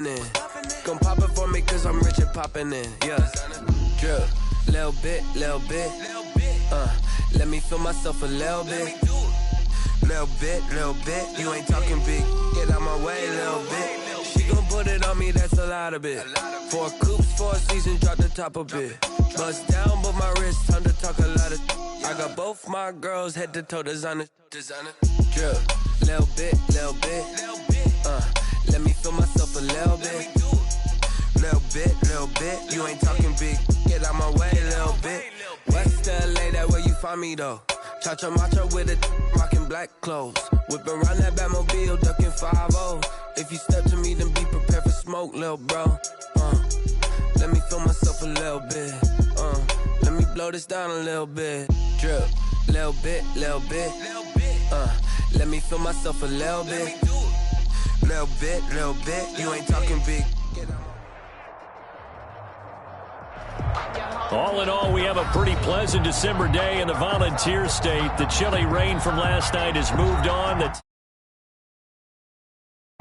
Gon' pop it for me cause I'm rich and poppin' in, yeah. Drip, little bit, let me feel myself a little bit. Little bit, you ain't talking big. Get out my way, little bit. She gon' put it on me, that's a lot of it. 4 coops, 4 seasons, drop the top a bit. Bust down, but my wrist, time to talk a lot of. I got both my girls head to toe designer. Drip, little bit, let me feel myself a little bit. Little bit, you ain't talking big. Get out my way, little bit. West LA, that where you find me though. Cha-cha macha with it, rockin' black clothes. Whippin' around that Batmobile, duckin' 5-0. If you step to me, then be prepared for smoke, lil' bro. Let me feel myself a little bit. Let me blow this down a little bit. Drip, little bit. Let me feel myself a little bit. Little bit, you ain't talking big. All in all, we have a pretty pleasant December day in the Volunteer State. The chilly rain from last night has moved on. The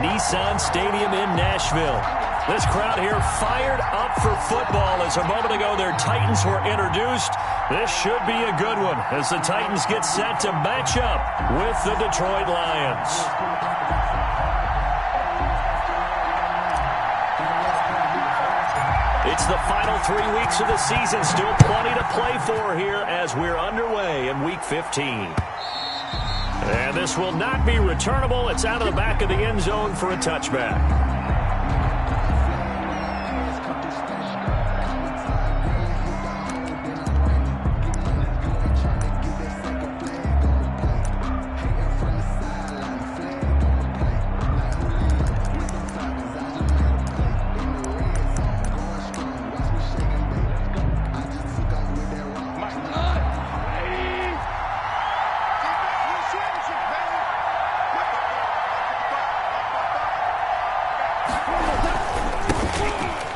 Nissan Stadium in Nashville. This crowd here fired up for football as a moment ago their Titans were introduced. This should be a good one as the Titans get set to match up with the Detroit Lions. It's the final 3 weeks of the season. Still plenty to play for here as we're underway in Week 15. And this will not be returnable. It's out of the back of the end zone for a touchback.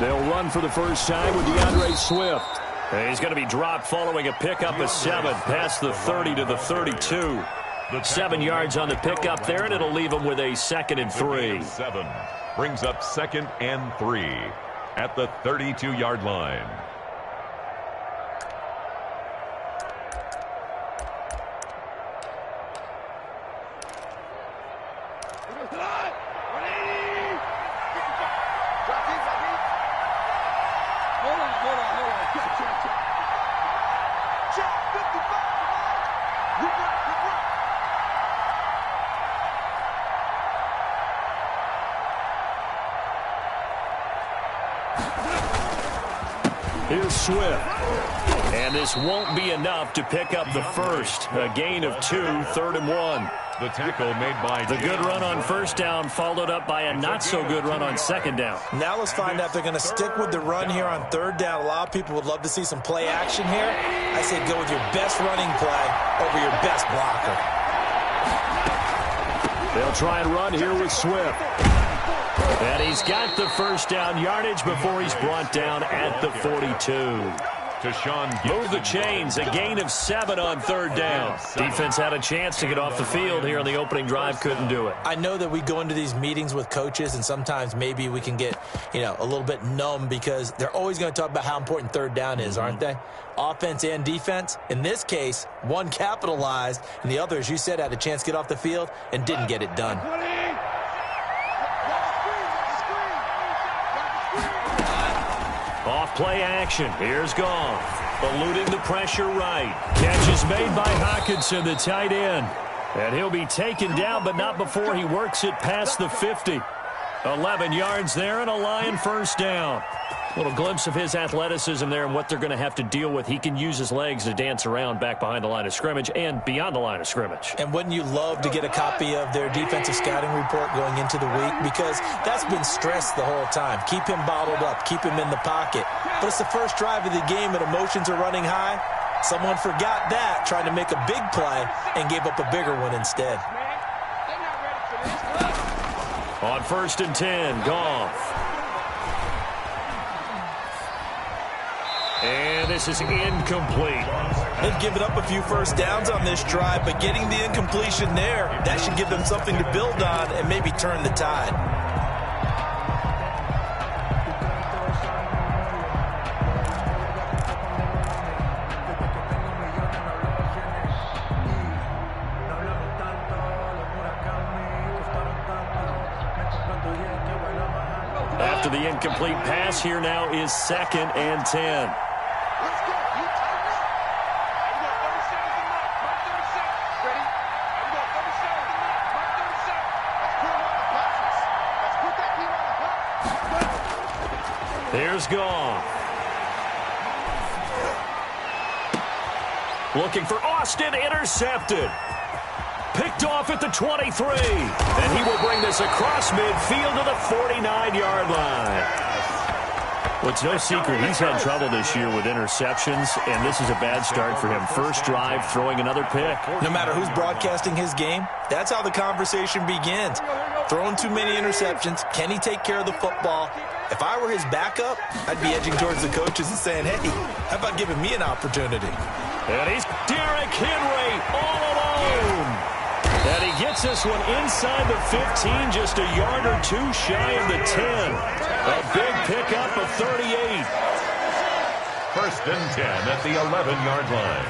They'll run for the first time with DeAndre Swift. And he's going to be dropped following a pickup of 7 past the 30 to the 32. 7 yards on the pickup there, and it'll leave him with a 2nd and 3. 7 brings up 2nd and 3 at the 32-yard line. Here's Swift. And this won't be enough to pick up the first. A gain of 2, 3rd and 1. The tackle made by the good run on first down followed up by a not-so-good run on 2nd down. Now let's find out if they're going to stick with the run here on 3rd down. A lot of people would love to see some play action here. I say go with your best running play over your best blocker. They'll try and run here with Swift. And he's got the first down yardage before he's brought down at the 42. Move the chains, a gain of 7 on 3rd down. Defense had a chance to get off the field here on the opening drive, couldn't do it. I know that we go into these meetings with coaches, and sometimes maybe we can get, a little bit numb because they're always going to talk about how important 3rd down is, aren't they? Offense and defense. In this case, one capitalized, and the other, as you said, had a chance to get off the field and didn't get it done. Off play action. Here's Goff. Eluding the pressure right. Catch is made by Hockenson, the tight end. And he'll be taken down, but not before he works it past the 50. 11 yards there and a Lion first down. A little glimpse of his athleticism there and what they're going to have to deal with. He can use his legs to dance around back behind the line of scrimmage and beyond the line of scrimmage. And wouldn't you love to get a copy of their defensive scouting report going into the week? Because that's been stressed the whole time. Keep him bottled up. Keep him in the pocket. But it's the first drive of the game and emotions are running high. Someone forgot that, trying to make a big play, and gave up a bigger one instead. On 1st and 10, Goff. And this is incomplete. They've given up a few first downs on this drive, but getting the incompletion there, that should give them something to build on and maybe turn the tide. after the incomplete pass. Here now is 2nd and 10. Here's Goff. Looking for Austin, intercepted. Picked off at the 23. And he will bring this across midfield to the 49-yard line. Well, it's no secret he's had trouble this year with interceptions, and this is a bad start for him. First drive, throwing another pick. No matter who's broadcasting his game, that's how the conversation begins. Throwing too many interceptions. Can he take care of the football? If I were his backup, I'd be edging towards the coaches and saying, hey, how about giving me an opportunity? And he's Derrick Henry all alone. And he gets this one inside the 15, just a yard or two shy of the 10. A big pickup of 38. 1st and 10 at the 11-yard line.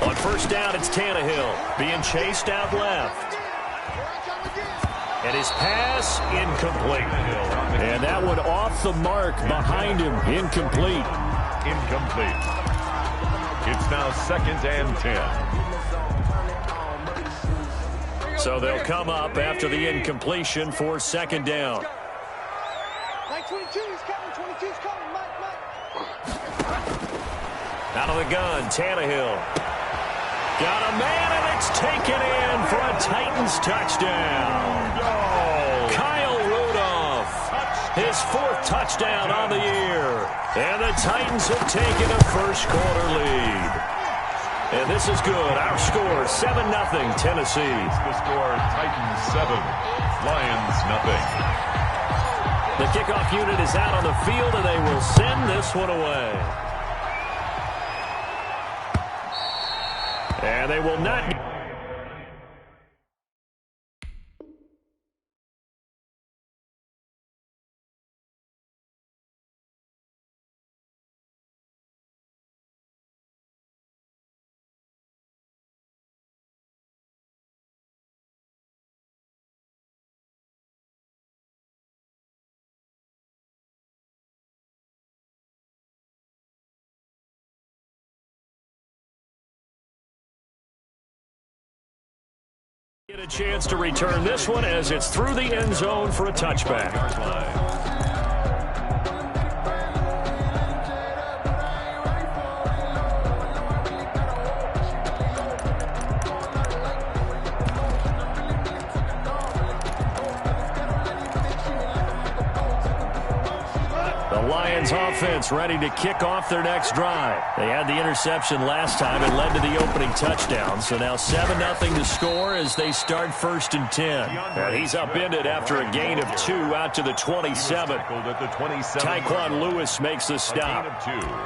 On 1st down, it's Tannehill being chased out left. And his pass, incomplete. And that one off the mark behind him, incomplete. Incomplete. It's now 2nd and 10. So they'll come up after the incompletion for 2nd down. Out of the gun, Tannehill. Got a man, and it's taken in for a Titans touchdown. Kyle Rudolph, his 4th touchdown on the year. And the Titans have taken a first-quarter lead. And this is good. Our score, 7-0 Tennessee. The score, Titans 7, Lions 0. The kickoff unit is out on the field, and they will send this one away. And they will not. Get a chance to return this one as it's through the end zone for a touchback. The Lions offense ready to kick off their next drive. They had the interception last time and led to the opening touchdown. So now 7-0 to score as they start 1st and 10. And he's upended after a gain of 2 out to the 27. Tyquan Lewis makes the stop.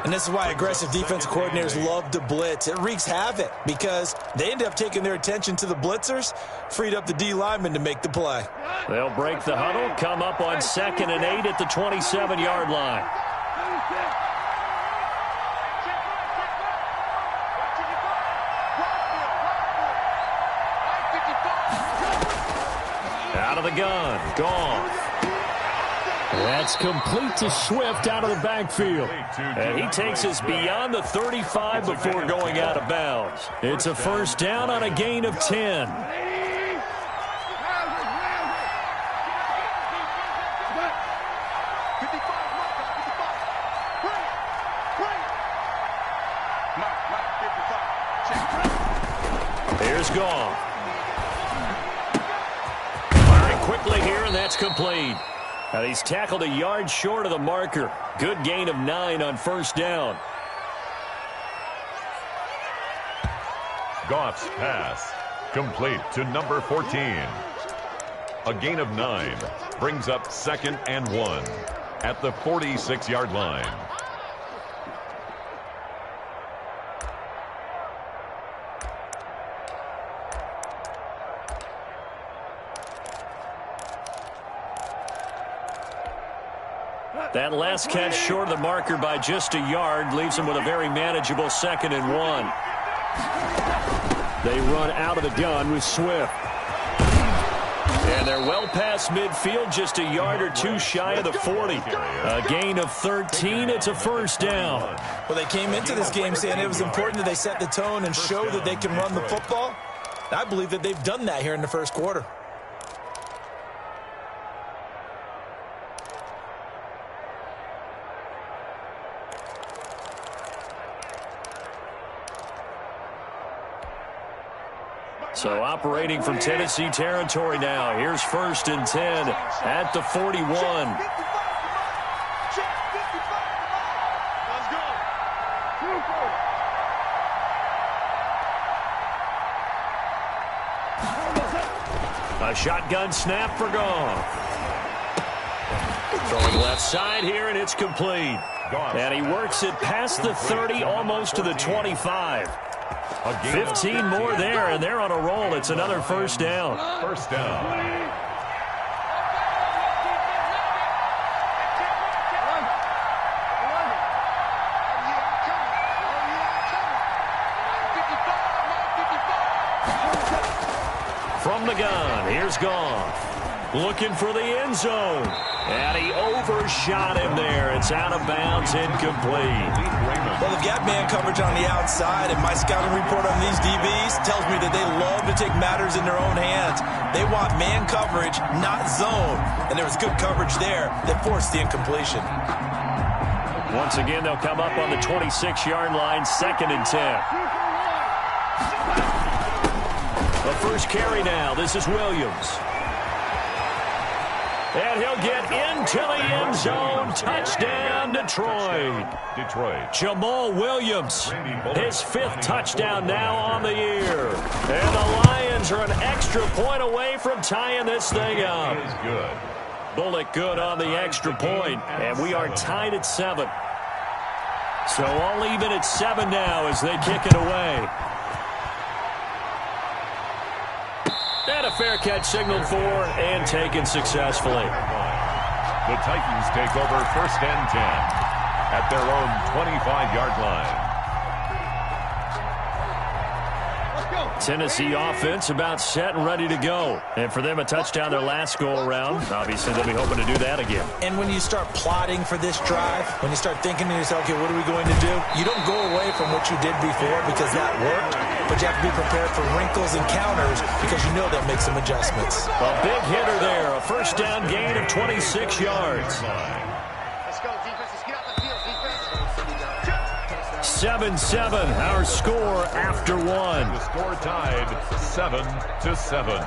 And this is why aggressive defensive coordinators love to blitz. It wreaks havoc because they end up taking their attention to the blitzers, freed up the D linemen to make the play. They'll break the huddle, come up on 2nd and 8 at the 27-yard line. Out of the gun, Goff. That's complete to Swift out of the backfield. And he takes us beyond the 35 before going out of bounds. It's a 1st down on a gain of 10. Here's Goff. Firing quickly here, and that's complete. Now he's tackled a yard short of the marker. Good gain of 9 on 1st down. Goff's pass, complete to number 14. A gain of 9 brings up 2nd and 1 at the 46-yard line. That last catch short of the marker by just a yard leaves them with a very manageable 2nd and 1. They run out of the gun with Swift. And they're well past midfield, just a yard or two shy of the 40. A gain of 13. It's a first down. Well, they came into this game saying it was important that they set the tone and show that they can run the football. I believe that they've done that here in the first quarter. So operating from Tennessee territory now. Here's 1st and 10 at the 41. A shotgun snap for Goff. Throwing left side here, and it's complete. And he works it past the 30, almost to the 25. 15 more there, and they're on a roll. It's another first down. First down. From the gun, here's Goff. Looking for the end zone. And he overshot him there. It's out of bounds, incomplete. Well, they've got man coverage on the outside, and my scouting report on these DBs tells me that they love to take matters in their own hands. They want man coverage, not zone. And there was good coverage there that forced the incompletion. Once again, they'll come up on the 26-yard line, 2nd and 10. The first carry now. This is Williams. And he'll get into the end zone. Touchdown, Detroit. Jamal Williams, his 5th touchdown now on the year. And the Lions are an extra point away from tying this thing up. That is good. Bullock good on the extra point, and we are tied at 7. So all even at 7 now as they kick it away. And a fair catch signaled for and taken successfully. The Titans take over 1st and 10 at their own 25-yard line. Tennessee offense about set and ready to go. And for them, a touchdown their last go-around. Obviously, they'll be hoping to do that again. And when you start plotting for this drive, when you start thinking to yourself, okay, what are we going to do? You don't go away from what you did before because that worked, but you have to be prepared for wrinkles and counters because you know they'll make some adjustments. A big hitter there, a first down gain of 26 yards. 7-7, our score after 1. The score tied 7-7.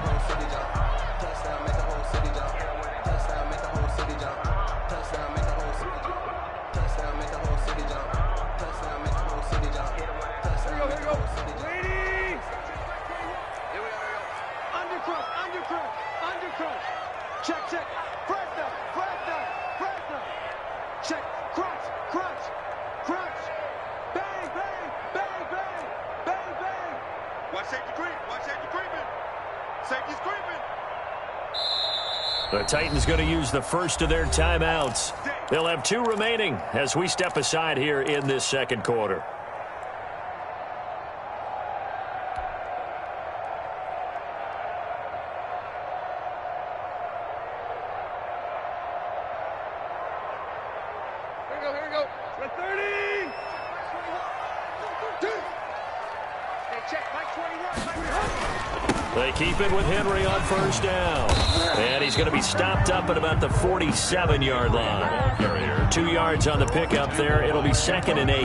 The Titans going to use the first of their timeouts. They'll have 2 remaining as we step aside here in this second quarter. Here we go. 30. Hey, check. Mike 21. They keep it with Henry on first down. And he's going to be stopped up at about the 47-yard line. 2 yards on the pickup there. It'll be 2nd and 8.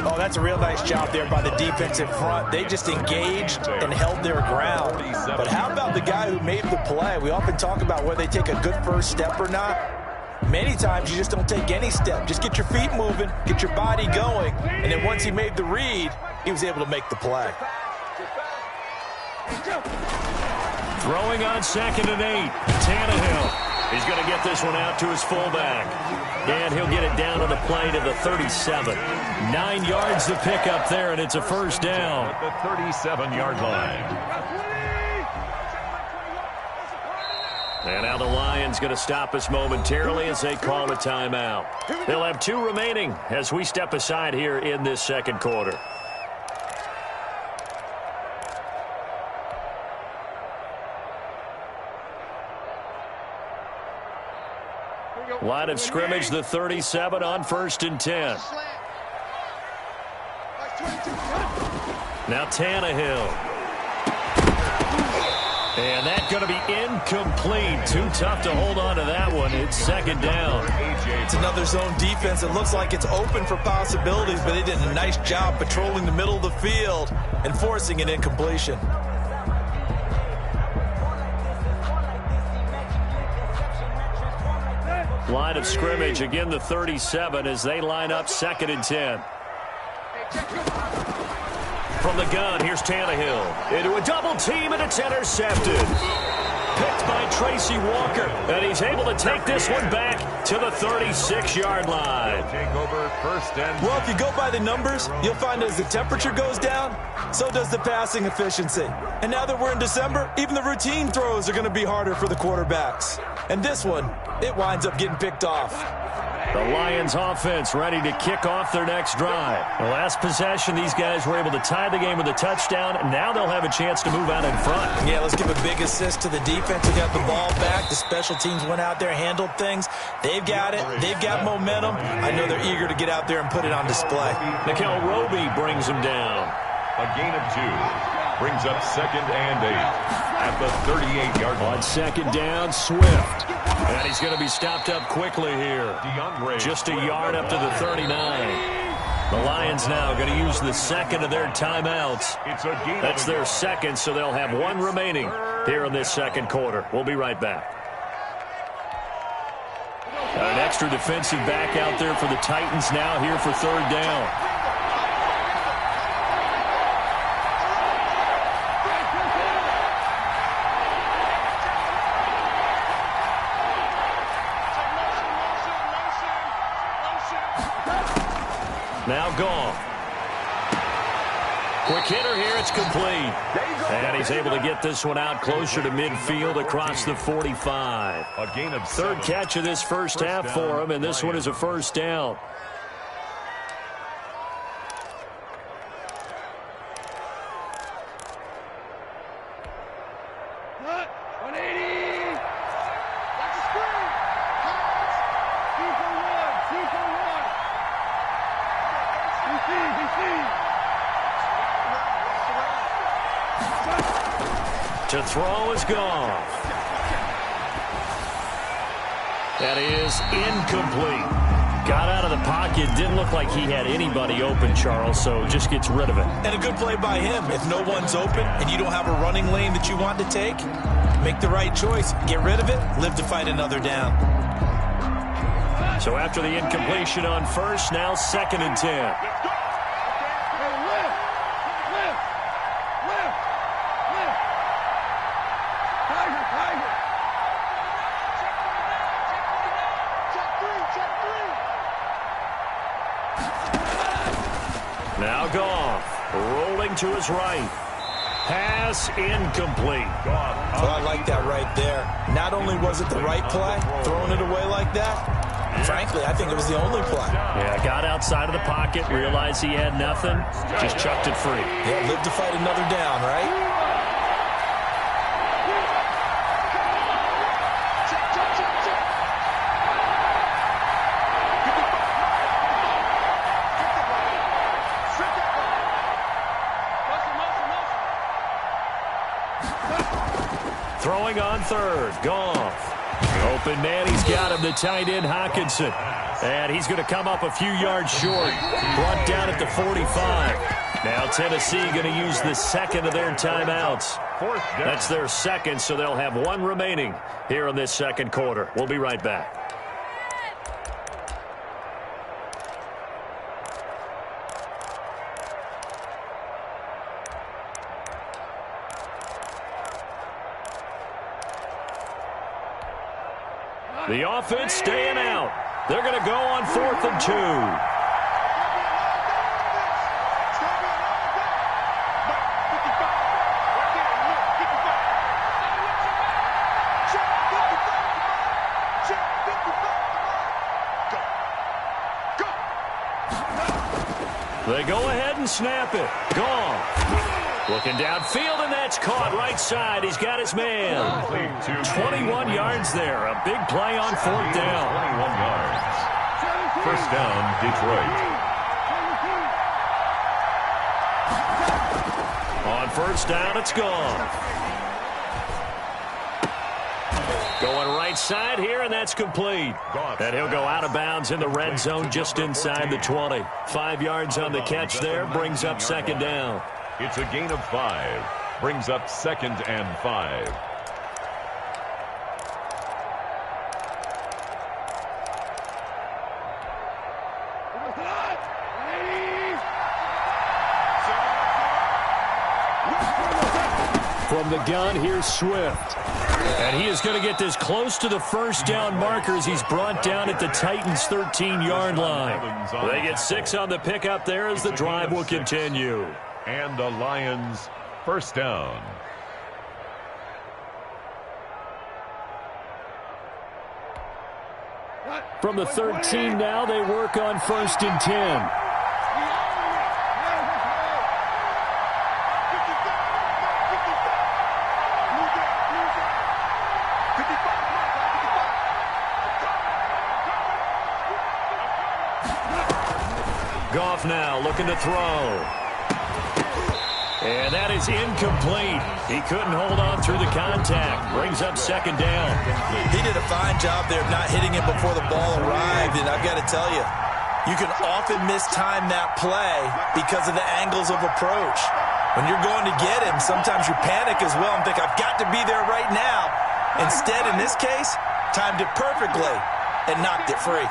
Oh, that's a real nice job there by the defensive front. They just engaged and held their ground. But how about the guy who made the play? We often talk about whether they take a good first step or not. Many times you just don't take any step. Just get your feet moving, get your body going, and then once he made the read, he was able to make the play. Throwing on 2nd and 8. Tannehill. He's going to get this one out to his fullback. And he'll get it down on the play to the 37. 9 yards to pick up there, and it's a first down. At the 37-yard line. And now the Lions going to stop us momentarily as they call a timeout. They'll have 2 remaining as we step aside here in this second quarter. Line of scrimmage, the 37 on 1st and 10. Now Tannehill. And that's going to be incomplete. Too tough to hold on to that one. It's 2nd down. It's another zone defense. It looks like it's open for possibilities, but they did a nice job patrolling the middle of the field and forcing an incompletion. Line of scrimmage, again the 37 as they line up 2nd and 10. From the gun, here's Tannehill. Into a double team, and it's intercepted. Picked by Tracy Walker, and he's able to take this one back to the 36-yard line. Take over 1st and... Well, if you go by the numbers, you'll find as the temperature goes down, so does the passing efficiency. And now that we're in December, even the routine throws are going to be harder for the quarterbacks. And this one, it winds up getting picked off. The Lions offense ready to kick off their next drive. The last possession, these guys were able to tie the game with a touchdown, and now they'll have a chance to move out in front. Yeah, let's give a big assist to the defense who got the ball back. The special teams went out there, handled things. They've got it. They've got momentum. I know they're eager to get out there and put it on display. Nickel Roby brings them down. A gain of 2. Brings up 2nd and 8 at the 38-yard line. On 2nd down, Swift. And he's going to be stopped up quickly here. Just a yard up to the 39. The Lions now going to use the 2nd of their timeouts. That's their 2nd, so they'll have 1 remaining here in this 2nd quarter. We'll be right back. An extra defensive back out there for the Titans now here for 3rd down. Now gone. Quick hitter here. It's complete. And he's able to get this one out closer to midfield across the 45. A gain of 3rd catch of this first half for him, and this one is a 1st down. To throw is gone. That is incomplete. Got out of the pocket. Didn't look like he had anybody open, Charles, so just gets rid of it. And a good play by him. If no one's open and you don't have a running lane that you want to take, make the right choice. Get rid of it. Live to fight another down. So after the incompletion on 1st, now 2nd and 10. Now Goff, rolling to his right. Pass incomplete. Well, I like that right there. Not only was it the right play, throwing it away like that, frankly, I think it was the only play. Yeah, got outside of the pocket, realized he had nothing, just chucked it free. Yeah, live to fight another down, right? Throwing on 3rd, Goff. Open man, he's got him, the tight end, Hockenson. And he's going to come up a few yards short. Brought down at the 45. Now Tennessee going to use the 2nd of their timeouts. That's their 2nd, so they'll have 1 remaining here in this 2nd quarter. We'll be right back. The offense staying out. They're going to go on 4th and 2. They go ahead and snap it. Gone. Looking downfield, and that's caught right side. He's got his man. 21 yards there. A big play on fourth down. 21 yards. First down, Detroit. On first down, it's gone. Going right side here, and that's complete. And he'll go out of bounds in the red zone just inside the 20. 5 yards on the catch there, brings up second down. It's a gain of 5. Brings up 2nd and 5. From the gun, here's Swift. And he is going to get this close to the first down markers. He's brought down at the Titans' 13-yard line. They get 6 on the pickup there as the drive will continue. And the Lions first down. From the 13 now, they work on 1st and 10. Goff now looking to throw. And that is incomplete. He couldn't hold on through the contact. Brings up second down. He did a fine job there of not hitting him before the ball arrived. And I've got to tell you, you can often mistime that play because of the angles of approach. When you're going to get him, sometimes you panic as well and think, I've got to be there right now. Instead, in this case, timed it perfectly and knocked it free.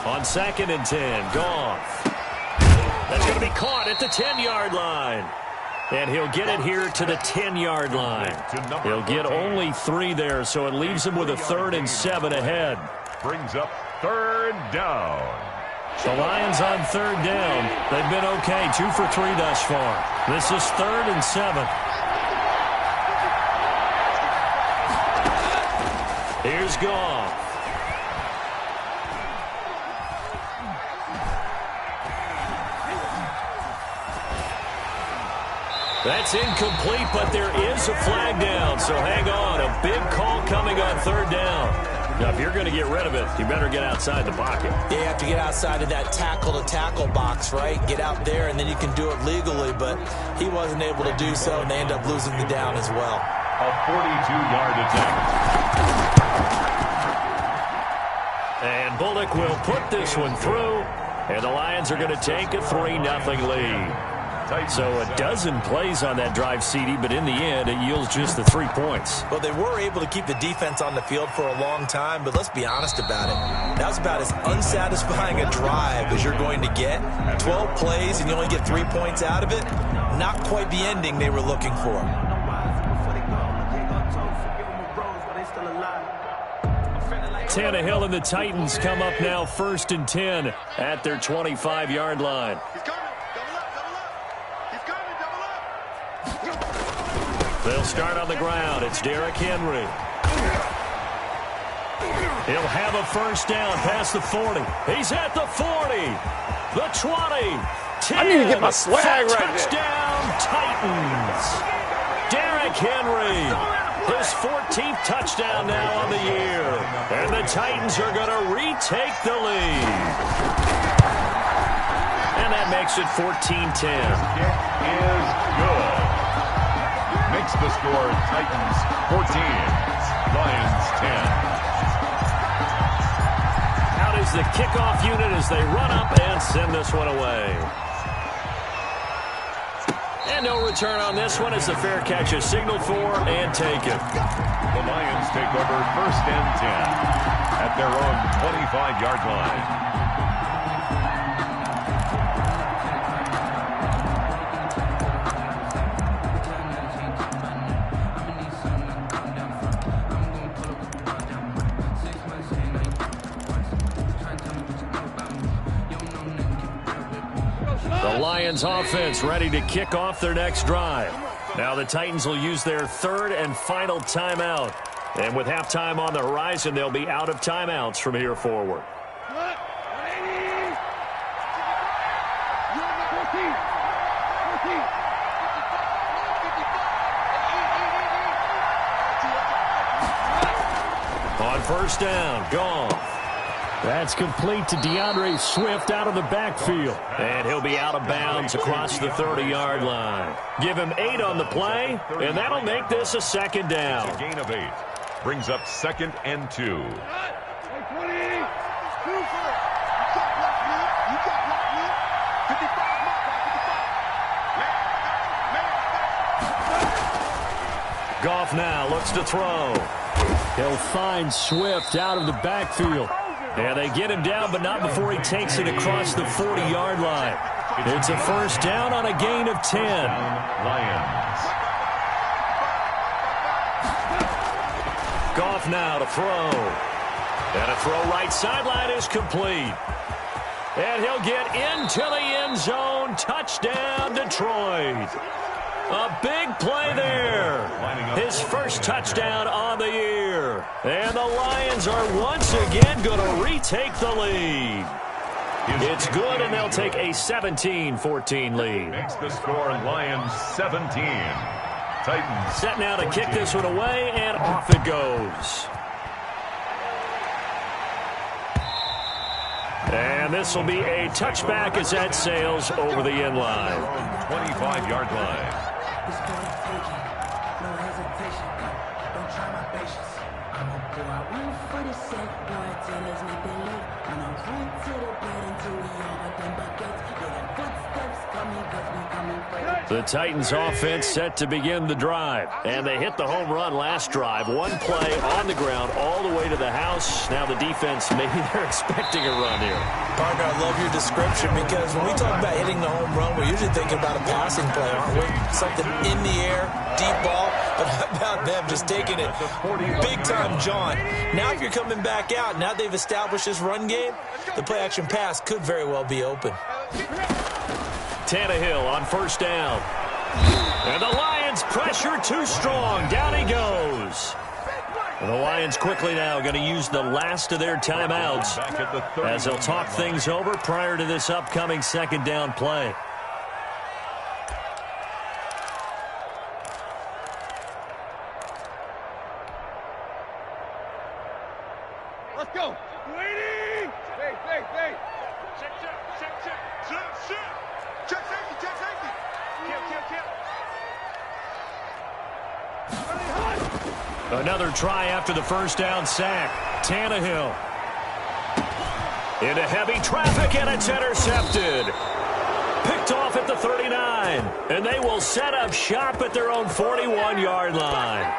On 2nd and 10, Goff. That's going to be caught at the 10-yard line. And he'll get it here to the 10-yard line. He'll get only 3 there, so it leaves him with a 3rd and 7 ahead. Brings up 3rd down. The Lions on 3rd down. They've been okay, 2 for 3 thus far. This is 3rd and 7. Here's Goff. That's incomplete, but there is a flag down, so hang on. A big call coming on 3rd down. Now, if you're going to get rid of it, you better get outside the pocket. You have to get outside of that tackle-to-tackle box, right? Get out there, and then you can do it legally, but he wasn't able to do so, and they end up losing the down as well. A 42-yard attempt. And Bullock will put this one through, and the Lions are going to take a 3-0 lead. So a dozen plays on that drive, CD, but in the end, it yields just the 3 points. Well, they were able to keep the defense on the field for a long time, but let's be honest about it. That was about as unsatisfying a drive as you're going to get. 12 plays, and you only get 3 points out of it. Not quite the ending they were looking for. Tannehill and the Titans come up now 1st and 10 at their 25-yard line. They'll start on the ground. It's Derrick Henry. He'll have a first down past the 40. He's at the 40. The 20. 10. I need to get my swag right there. Touchdown, Titans. Derrick Henry. His 14th touchdown now on the year. And the Titans are going to retake the lead. And that makes it 14-10. It is good. Makes the score Titans 14, Lions 10. Out is the kickoff unit as they run up and send this one away. And no return on this one as the fair catch is signaled for and taken. The Lions take over 1st and 10 at their own 25-yard line. The Lions offense ready to kick off their next drive. Now the Titans will use their third and final timeout. And with halftime on the horizon, they'll be out of timeouts from here forward. On first down, Goff. That's complete to DeAndre Swift out of the backfield. And he'll be out of bounds across the 30-yard line. Give him 8 on the play, and that'll make this a second down. A gain of 8. Brings up 2nd and 2. Goff now looks to throw. He'll find Swift out of the backfield. And they get him down, but not before he takes it across the 40-yard line. It's a first down on a gain of 10. Lions. Goff now to throw. And a throw right sideline is complete. And he'll get into the end zone. Touchdown, Detroit. A big play there. His first touchdown on the year. And the Lions are once again going to retake the lead. It's good, and they'll take a 17-14 lead. Makes the score Lions 17. Titans. Set now to kick this one away, and off it goes. And this will be a touchback as that sails over the end line. 25-yard line. The Titans offense set to begin the drive. And they hit the home run last drive. One play on the ground all the way to the house. Now the defense, maybe they're expecting a run here. Partner, I love your description because when we talk about hitting the home run, we're usually thinking about a passing play, aren't we? Something in the air, deep ball. But how about them just taking it big-time jaunt? Now if you're coming back out, now they've established this run game, the play-action pass could very well be open. Tannehill on first down. And the Lions pressure too strong. Down he goes. And the Lions quickly now going to use the last of their timeouts as they'll talk things over prior to this upcoming second down play. Let's go. Waiting. Hey. Check. Check safety. Kill. Another try after the first down sack. Tannehill. Into heavy traffic, and it's intercepted. Picked off at the 39. And they will set up shop at their own 41-yard line.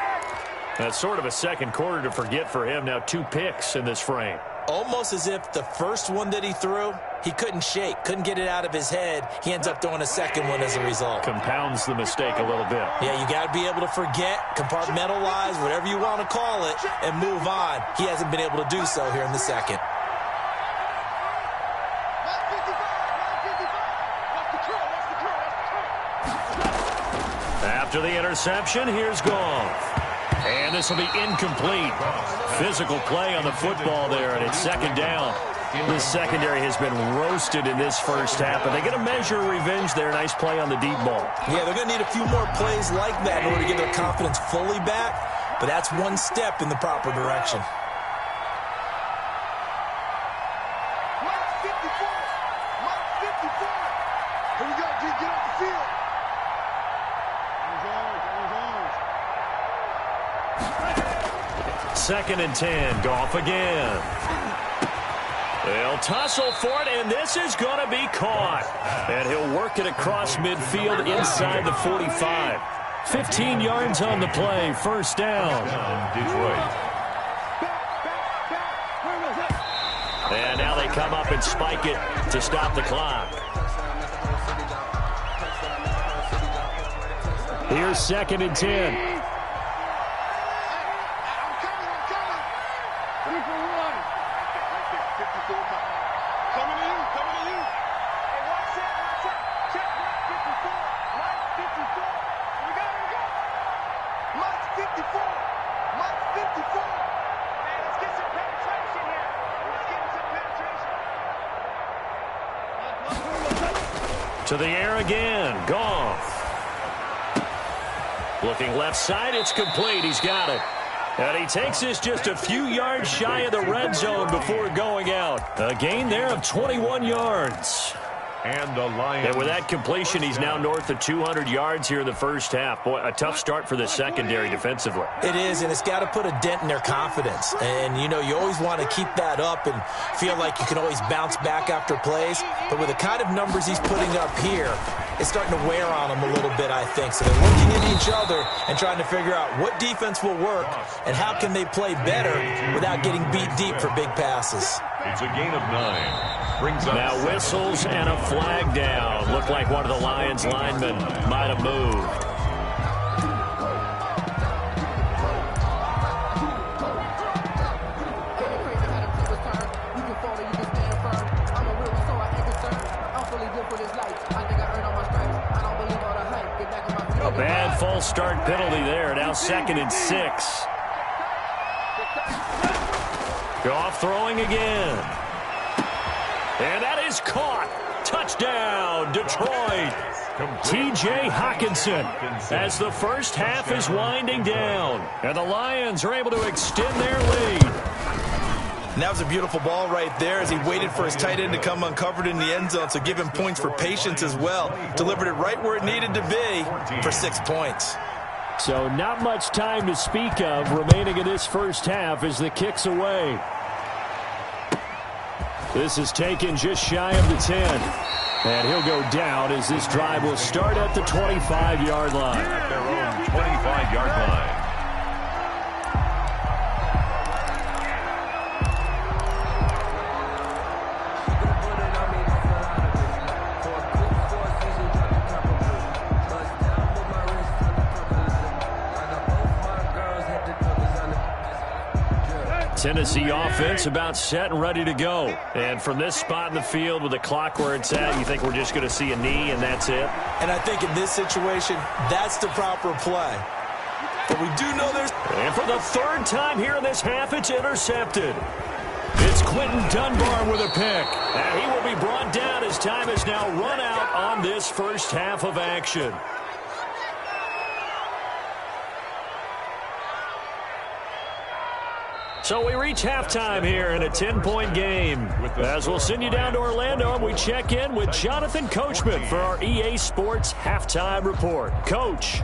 That's sort of a second quarter to forget for him. Now 2 picks in this frame. Almost as if the first one that he threw, he couldn't shake, couldn't get it out of his head. He ends up throwing a second one as a result. Compounds the mistake a little bit. Yeah, you got to be able to forget, compartmentalize, whatever you want to call it, and move on. He hasn't been able to do so here in the second. After the interception, here's Goff. And this will be incomplete. Physical play on the football there, and it's second down. The secondary has been roasted in this first half, but they're going to measure revenge there. Nice play on the deep ball. Yeah, they're going to need a few more plays like that in order to get their confidence fully back, but that's one step in the proper direction. Mark 54. Here we go, G. Get off the field. Second and 10. Goff again. They'll tussle for it, and this is going to be caught. And he'll work it across midfield inside the 45. 15 yards on the play. First down. Detroit. And now they come up and spike it to stop the clock. Here's second and 10. 54. My 54. Man, let's get some penetration here. Let's get some penetration. To the air again. Goff. Looking left side. It's complete. He's got it. And he takes this just a few yards shy of the red zone before going out. A gain there of 21 yards. And the Lions. And with that completion, he's now north of 200 yards here in the first half. Boy, a tough start for the secondary defensively. It is, and it's got to put a dent in their confidence. And, you know, you always want to keep that up and feel like you can always bounce back after plays. But with the kind of numbers he's putting up here, it's starting to wear on them a little bit, I think. So they're looking at each other and trying to figure out what defense will work and how can they play better without getting beat deep for big passes. It's a gain of 9. Brings up now whistles and a flag down. Looked like one of the Lions linemen might have moved. A bad false start penalty there. Now 2nd and 6. Goff throwing again. And that is caught. Touchdown, Detroit. T.J. Hockenson as the first half is winding down. And the Lions are able to extend their lead. And that was a beautiful ball right there as he waited for his tight end to come uncovered in the end zone, so give him points for patience as well. Delivered it right where it needed to be for 6 points. So not much time to speak of remaining in this first half as the kick's away. This is taken just shy of the 10. And he'll go down as this drive will start at the 25-yard line. At their own 25-yard line. Tennessee offense about set and ready to go. And from this spot in the field with the clock where it's at, you think we're just going to see a knee and that's it? And I think in this situation, that's the proper play. But we do know there's... And for the 3rd time here in this half, it's intercepted. It's Quentin Dunbar with a pick. And he will be brought down as time has now run out on this first half of action. So we reach halftime here in a 10-point game. As we'll send you down to Orlando and we check in with Jonathan Coachman for our EA Sports Halftime Report. Coach.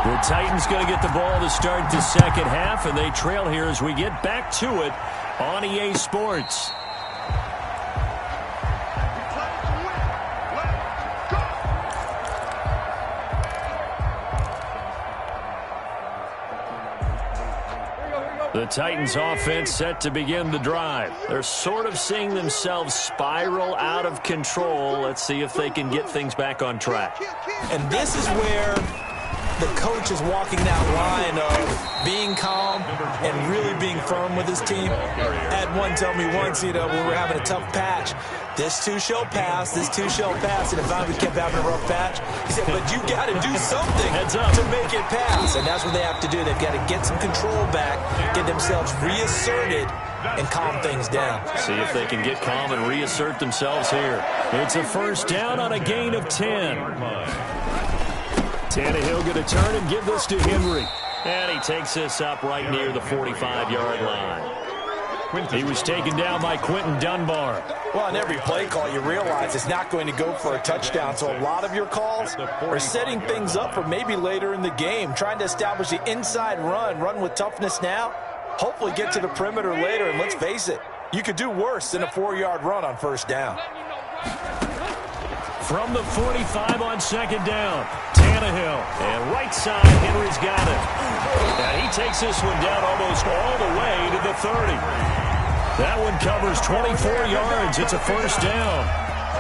The Titans going to get the ball to start the second half, and they trail here as we get back to it on EA Sports. The Titans offense set to begin the drive. They're sort of seeing themselves spiral out of control. Let's see if they can get things back on track. And this is where the coach is walking that line of being calm and really being firm with his team. I had one tell me once, you know, when we were having a tough patch, this too shall pass, this too shall pass. And if we kept having a rough patch, he said, but you got to do something to make it pass. And that's what they have to do. They've got to get some control back, get themselves reasserted, and calm things down. See if they can get calm and reassert themselves here. It's a first down on a gain of 10. Tannehill going to turn and give this to Henry. And he takes this up right near the 45-yard line. He was taken down by Quentin Dunbar. Well, on every play call, you realize it's not going to go for a touchdown. So a lot of your calls are setting things up for maybe later in the game, trying to establish the inside run with toughness now, hopefully get to the perimeter later. And let's face it, you could do worse than a 4-yard run on first down. From the 45 on second down, Tannehill. And right side, Henry's got it. And he takes this one down almost all the way to the 30. That one covers 24 yards. It's a first down.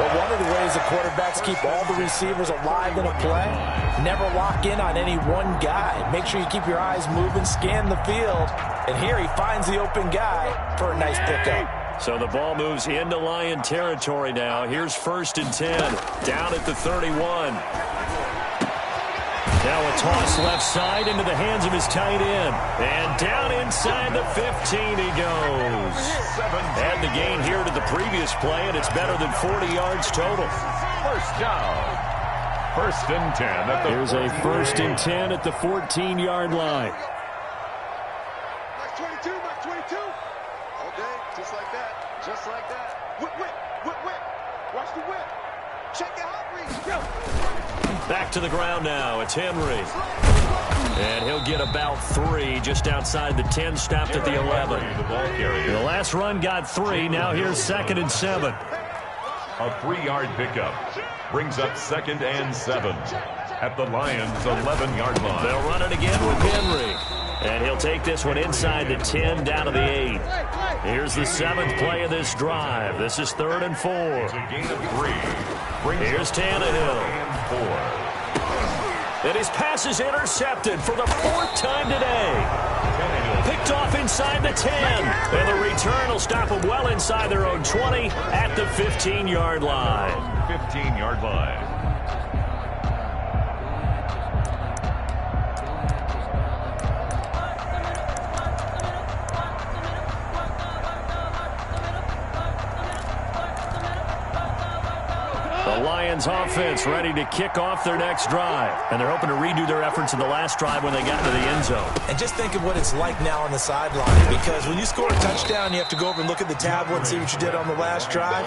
But one of the ways the quarterbacks keep all the receivers alive in a play, never lock in on any one guy. Make sure you keep your eyes moving, scan the field. And here he finds the open guy for a nice pickup. So the ball moves into Lion territory now. Here's 1st and 10, down at the 31. Now a toss left side into the hands of his tight end. And down inside the 15 he goes. Add the gain here to the previous play, and it's better than 40 yards total. First down. 1st and 10 at the Here's a 1st and 10 at the 14-yard line. Max 22, Max 22. All day, just like that. Just like that. Whip, whip, whip, whip. Watch the whip. Check it out, Reese. Go. Back to the ground now. It's Henry. And he'll get about 3 just outside the 10, stopped at the 11. The last run got 3. Now here's 2nd and 7. A 3-yard pickup brings up 2nd and 7 at the Lions' 11-yard line. They'll run it again with Henry. And he'll take this one inside the 10, down to the 8. Here's the 7th play of this drive. This is 3rd and 4. It's a gain of 3. Here's Tannehill. And 4. And his pass is intercepted for the 4th time today. Picked off inside the 10. And the return will stop them well inside their own 20 at the 15-yard line. 15-yard line. The Lions offense ready to kick off their next drive. And they're hoping to redo their efforts in the last drive when they got into the end zone. And just think of what it's like now on the sideline, because when you score a touchdown, you have to go over and look at the tablet and see what you did on the last drive.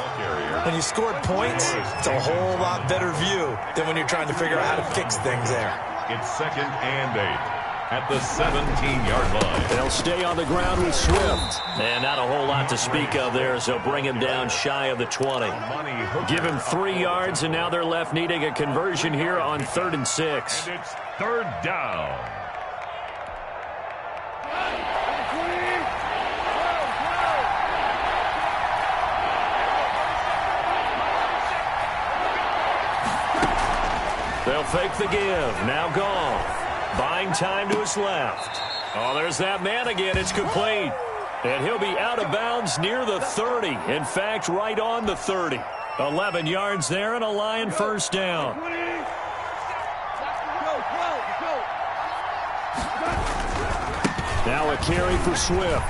When you scored points, it's a whole lot better view than when you're trying to figure out how to fix things there. It's 2nd and 8 at the 17-yard line. They'll stay on the ground with Swift. And not a whole lot to speak of there, so bring him down shy of the 20. Give him 3 yards, and now they're left needing a conversion here on 3rd and 6. And it's 3rd down. They'll fake the give. Now gone. Buying time to his left. Oh, there's that man again. It's complete. And he'll be out of bounds near the 30. In fact, right on the 30. 11 yards there and a Lion 1st down. Now a carry for Swift.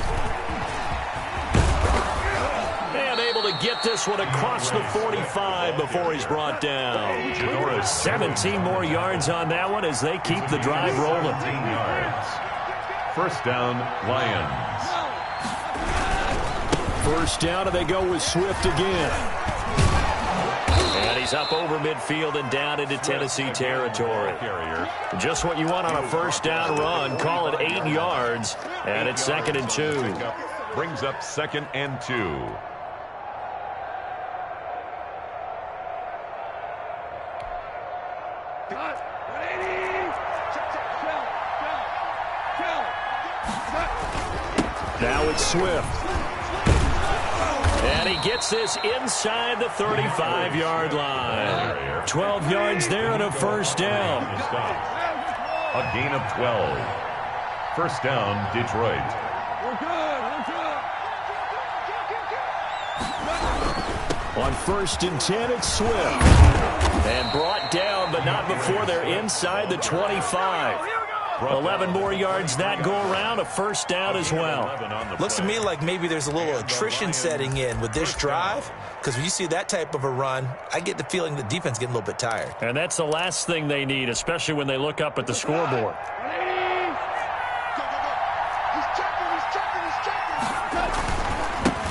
And able to get this one across the 45 before he's brought down. 17 more yards on that one as they keep the drive rolling. 17 yards. 1st down, Lions. 1st down, and they go with Swift again. And he's up over midfield and down into Tennessee territory. Just what you want on a 1st down run. Call it 8 yards, and it's 2nd and 2. Brings up 2nd and 2. Now it's Swift. And he gets this inside the 35-yard line. 12 yards there and a 1st down. A gain of 12. 1st down, Detroit. On 1st and 10, it's Swift. And brought down, but not before they're inside the 25. 11 more yards that go around, a 1st down as well. Looks to me like maybe there's a little attrition setting in with this drive, because when you see that type of a run, I get the feeling the defense getting a little bit tired. And that's the last thing they need, especially when they look up at the scoreboard.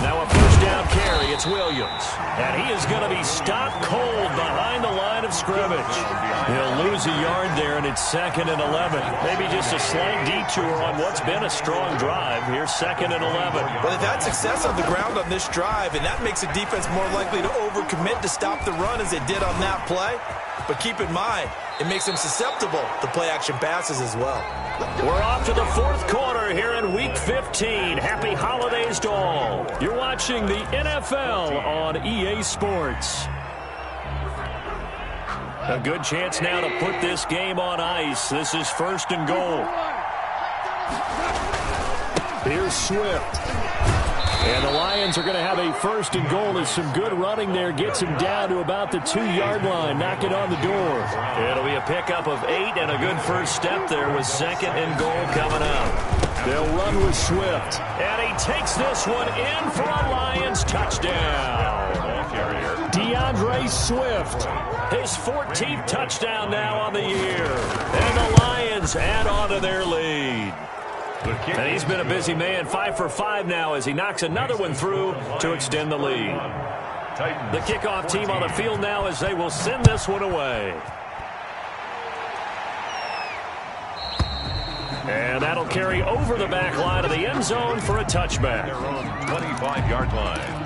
Now a 1st down carry, it's Williams. And he is going to be stopped cold behind the line of scrimmage. He'll lose a yard there, and it's 2nd and 11. Maybe just a slight detour on what's been a strong drive. Here's 2nd and 11. Well, they've had success on the ground on this drive, and that makes the defense more likely to overcommit to stop the run as they did on that play. But keep in mind, it makes them susceptible to play-action passes as well. We're off to the 4th quarter here in Week 15. Happy holidays to all. You're watching the NFL on EA Sports. A good chance now to put this game on ice. This is 1st and goal. Here's Swift. And the Lions are going to have a first and goal as some good running there gets him down to about the 2-yard line, knocking on the door. It'll be a pickup of 8 and a good first step there with second and goal coming up. They'll run with Swift. And he takes this one in for a Lions touchdown. DeAndre Swift, his 14th touchdown now on the year. And the Lions add on to their lead. And he's been a busy man, 5 for 5 now as he knocks another one through to extend the lead. The kickoff team on the field now as they will send this one away. And that'll carry over the back line of the end zone for a touchback. Their own 25-yard line.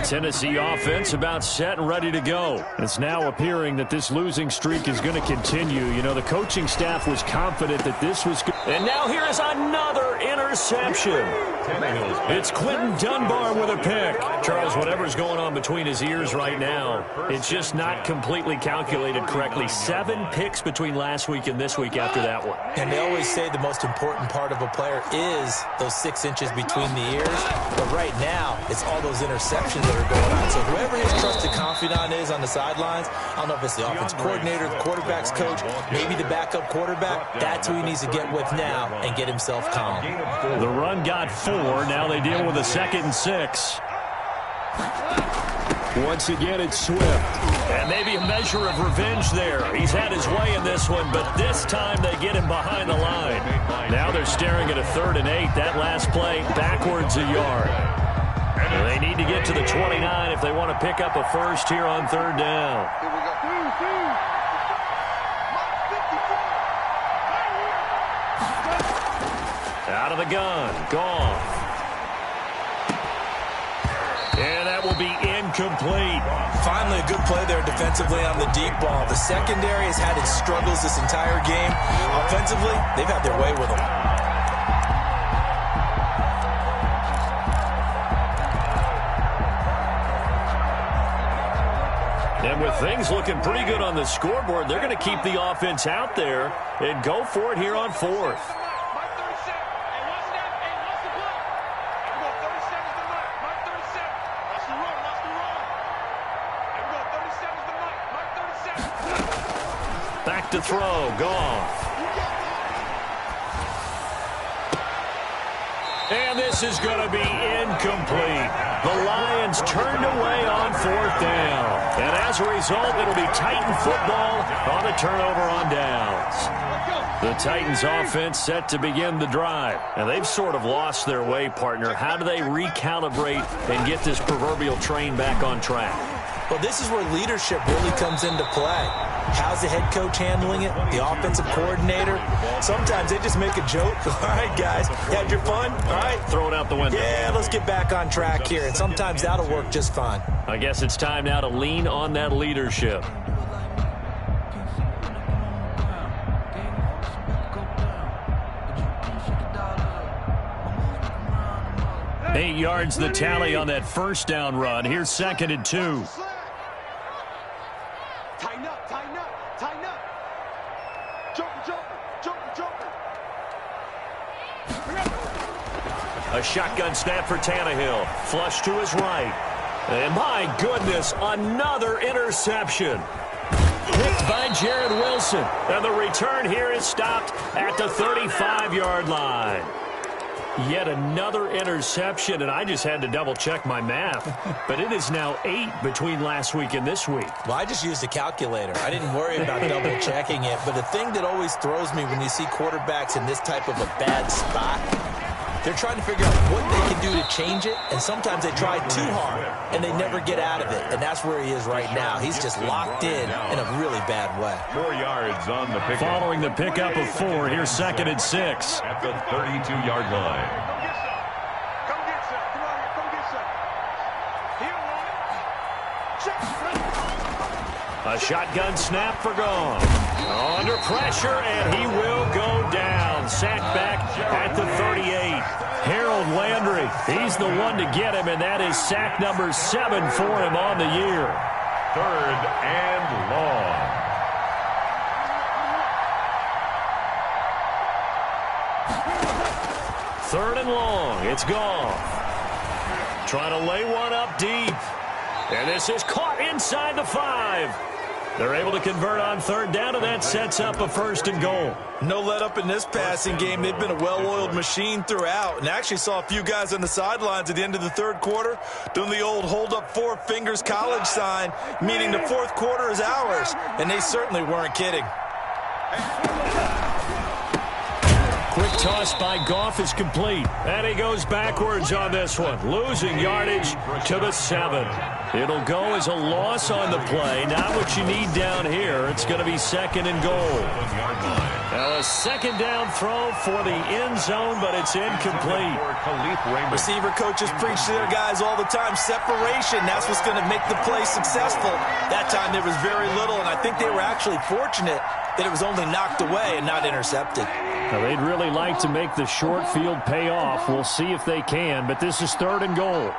Tennessee offense about set and ready to go. It's now appearing that this losing streak is going to continue. You know, the coaching staff was confident that this was good. And now here is another interception. It's Quentin Dunbar with a pick. Charles, whatever's going on between his ears right now, it's just not completely calculated correctly. 7 picks between last week and this week after that one. And they always say the most important part of a player is those 6 inches between the ears. But right now, it's all those interceptions that are going on. So whoever his trusted confidant is on the sidelines, I don't know if it's the offense coordinator, the quarterback's coach, maybe the backup quarterback, that's who he needs to get with now and get himself calm. The run got 4. Now they deal with a 2nd and 6. Once again, it's Swift. And maybe a measure of revenge there. He's had his way in this one, but this time they get him behind the line. Now they're staring at a 3rd and 8. That last play, backwards a yard. They need to get to the 29 if they want to pick up a first here on 3rd down. Out of the gun, gone. And that will be incomplete. Finally, a good play there defensively on the deep ball. The secondary has had its struggles this entire game. Offensively, they've had their way with them. And with things looking pretty good on the scoreboard, they're going to keep the offense out there and go for it here on 4th. Back to throw, Goff. And this is going to be incomplete. The Lions turned away on 4th down. And as a result, it'll be Titan football on a turnover on downs. The Titans offense set to begin the drive. And they've sort of lost their way, partner. How do they recalibrate and get this proverbial train back on track? Well, this is where leadership really comes into play. How's the head coach handling it? The offensive coordinator? Sometimes they just make a joke. All right, guys, you had your fun? All right. Throw it out the window. Yeah, let's get back on track here. And sometimes that'll work just fine. I guess it's time now to lean on that leadership. Eight yards the tally on that first down run. Here's 2nd and 2. Tighten up, tighten up, tighten up. Jumper, jumper, jumper, jumper. A shotgun snap for Tannehill. Flush to his right. And my goodness, another interception. Picked by Jared Wilson. And the return here is stopped at the 35-yard line. Yet another interception, and I just had to double-check my math. But it is now 8 between last week and this week. Well, I just used a calculator. I didn't worry about double-checking it. But the thing that always throws me when you see quarterbacks in this type of a bad spot, they're trying to figure out what they can do to change it, and sometimes they try too hard, and they never get out of it. And that's where he is right now. He's just locked in a really bad way. 4 yards on the pickup. Following the pickup of 4, here's 2nd and 6. At the 32-yard line. Come get some. Come on here. Come get some. Here, A shotgun snap for Goff. Under pressure, and he will go down. Sacked back at the 38. Harold Landry, he's the one to get him, and that is sack number 7 for him on the year. 3rd and long. Third and long. It's Goff. Trying to lay one up deep. And this is caught inside the 5. They're able to convert on third down, and that sets up a first and goal. No let up in this passing game. They've been a well-oiled machine throughout, and actually saw a few guys on the sidelines at the end of the third quarter doing the old hold up 4 fingers college sign, meaning the fourth quarter is ours, and they certainly weren't kidding. Quick toss by Goff is complete, and he goes backwards on this one, losing yardage to the 7. It'll go as a loss on the play. Not what you need down here. It's going to be second and goal. Now a second down throw for the end zone, but it's incomplete. Receiver coaches preach to their guys all the time. Separation, that's what's going to make the play successful. That time there was very little, and I think they were actually fortunate that it was only knocked away and not intercepted. Now, they'd really like to make the short field pay off. We'll see if they can, but this is third and goal.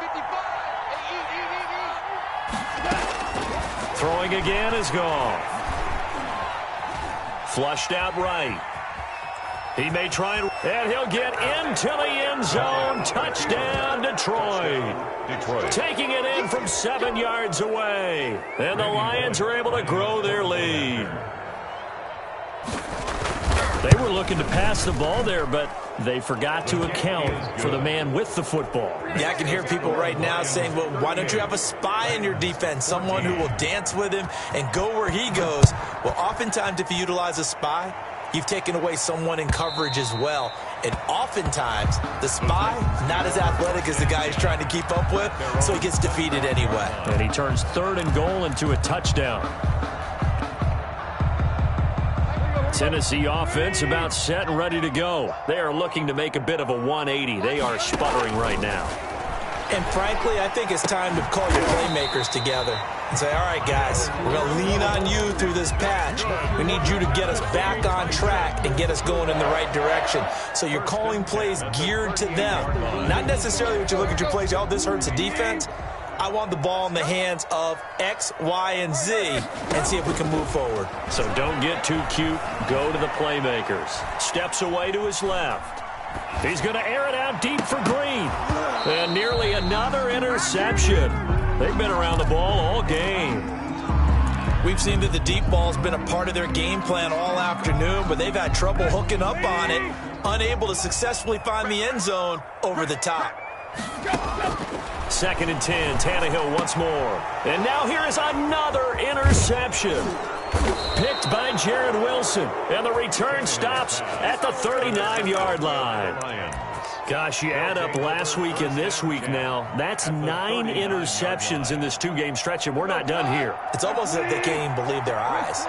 Throwing again is Goff. Flushed out right. He may try and he'll get into the end zone. Touchdown, Detroit. Taking it in from 7 yards away. And the Lions are able to grow their lead. They were looking to pass the ball there, but they forgot to account for the man with the football. Yeah, I can hear people right now saying, well, why don't you have a spy in your defense, someone who will dance with him and go where he goes? Well, oftentimes if you utilize a spy, you've taken away someone in coverage as well. And oftentimes, the spy, not as athletic as the guy he's trying to keep up with, so he gets defeated anyway. And he turns third and goal into a touchdown. Tennessee offense about set and ready to go. They are looking to make a bit of a 180. They are sputtering right now. And frankly, I think it's time to call your playmakers together and say, all right, guys, we're going to lean on you through this patch. We need you to get us back on track and get us going in the right direction. So you're calling plays geared to them. Not necessarily when you look at your plays, oh, this hurts the defense. I want the ball in the hands of X, Y, and Z and see if we can move forward. So don't get too cute. Go to the playmakers. Steps away to his left. He's going to air it out deep for Green. And nearly another interception. They've been around the ball all game. We've seen that the deep ball's been a part of their game plan all afternoon, but they've had trouble hooking up on it, unable to successfully find the end zone over the top. Second and 10, Tannehill once more. And now here is another interception. Picked by Jared Wilson. And the return stops at the 39-yard line. Gosh, you add up last week and this week now. That's 9 interceptions in this 2-game stretch, and we're not done here. It's almost like they can't even believe their eyes.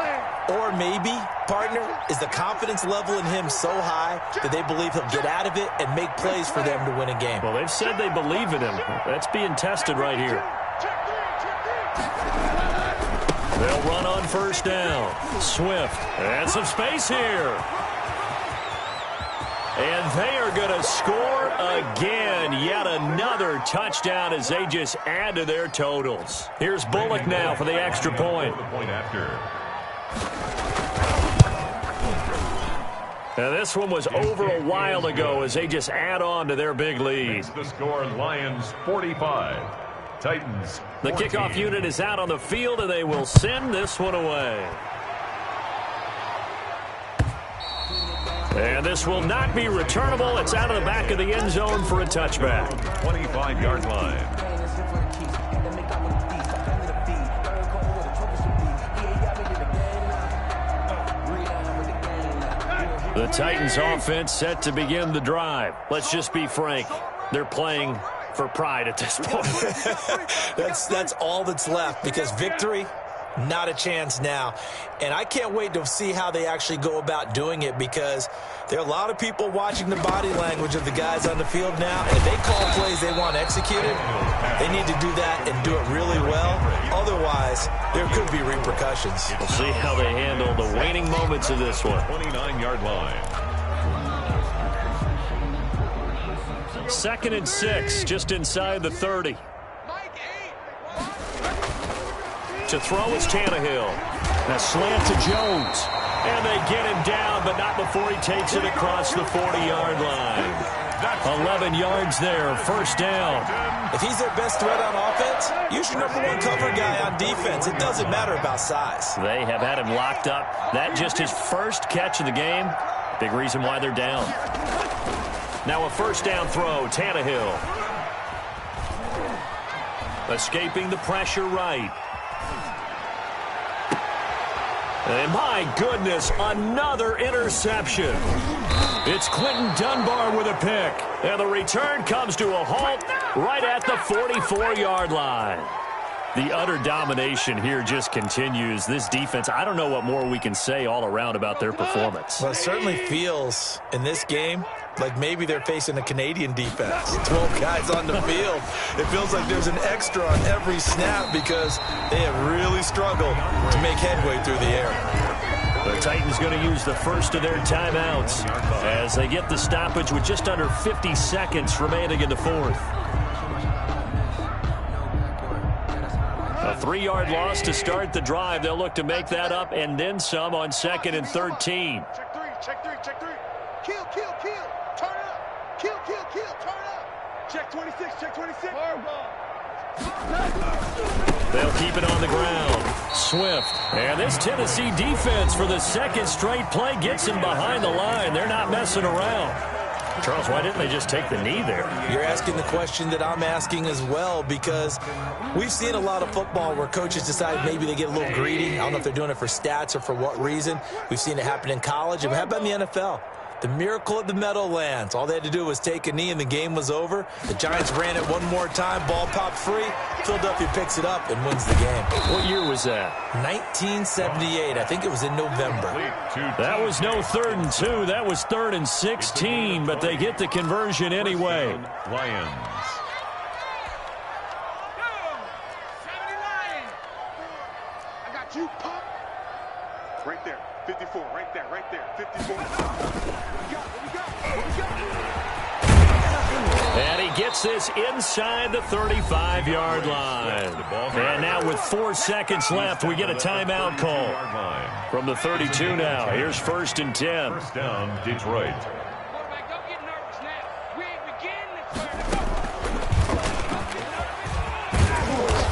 Or maybe, partner, is the confidence level in him so high that they believe he'll get out of it and make plays for them to win a game. Well, they've said they believe in him. That's being tested right here. They'll run on first down. Swift. And some space here. And they are going to score again. Yet another touchdown as they just add to their totals. Here's Bullock now for the extra point. Now this one was over a while ago as they just add on to their big lead. The score, Lions 45, Titans 14. The kickoff unit is out on the field, and they will send this one away. And this will not be returnable. It's out of the back of the end zone for a touchback. 25-yard line. The Titans offense set to begin the drive. Let's just be frank. They're playing for pride at this point. That's all that's left, because victory, not a chance now. And I can't wait to see how they actually go about doing it, because there are a lot of people watching the body language of the guys on the field now. And if they call plays they want executed, they need to do that and do it really well. Otherwise, there could be repercussions. We'll see how they handle the waning moments of this one. 29-yard line. 2nd and 6, just inside the 30. To throw is Tannehill. A slant to Jones. And they get him down, but not before he takes it across the 40-yard line. 11 yards there, first down. If he's their best threat on offense, use your number one cover guy on defense. It doesn't matter about size. They have had him locked up. That just his first catch of the game. Big reason why they're down. Now a first down throw, Tannehill. Escaping the pressure right. And my goodness, another interception. It's Quentin Dunbar with a pick. And the return comes to a halt right at the 44-yard line. The utter domination here just continues. This defense, I don't know what more we can say all around about their performance. Well, it certainly feels in this game like maybe they're facing a Canadian defense. 12 guys on the field. It feels like there's an extra on every snap because they have really struggled to make headway through the air. The Titans going to use the first of their timeouts as they get the stoppage with just under 50 seconds remaining in the fourth. A 3-yard loss to start the drive. They'll look to make that up and then some on 2nd and 13. Check three, check three, check three. Kill, kill, kill. Turn up. Kill, kill, kill. Turn up. Check 26, check 26. They'll keep it on the ground. Swift. And this Tennessee defense for the second straight play gets him behind the line. They're not messing around. Charles, why didn't they just take the knee there? You're asking the question that I'm asking as well, because we've seen a lot of football where coaches decide maybe they get a little greedy. I don't know if they're doing it for stats or for what reason. We've seen it happen in college. And how about in the NFL? The miracle of the Meadowlands. All they had to do was take a knee and the game was over. The Giants ran it one more time. Ball popped free. Philadelphia picks it up and wins the game. What year was that? 1978. I think it was in November. That was no 3rd and 2. That was 3rd and 16, but they get the conversion anyway. Lions. I got you, Pop. Right there. 54. Right there. Right there. 54. And he gets this inside the 35-yard line. And now with 4 seconds left, we get a timeout call. From the 32 now, here's 1st and 10. First down, Detroit.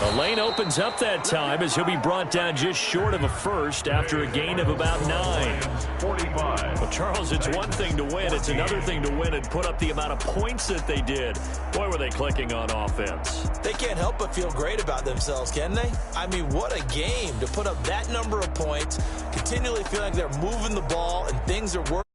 The lane opens up that time as he'll be brought down just short of a first after a gain of about 9. 45. Well, Charles, it's one thing to win. It's another thing to win and put up the amount of points that they did. Boy, were they clicking on offense. They can't help but feel great about themselves, can they? I mean, what a game to put up that number of points, continually feeling like they're moving the ball and things are working.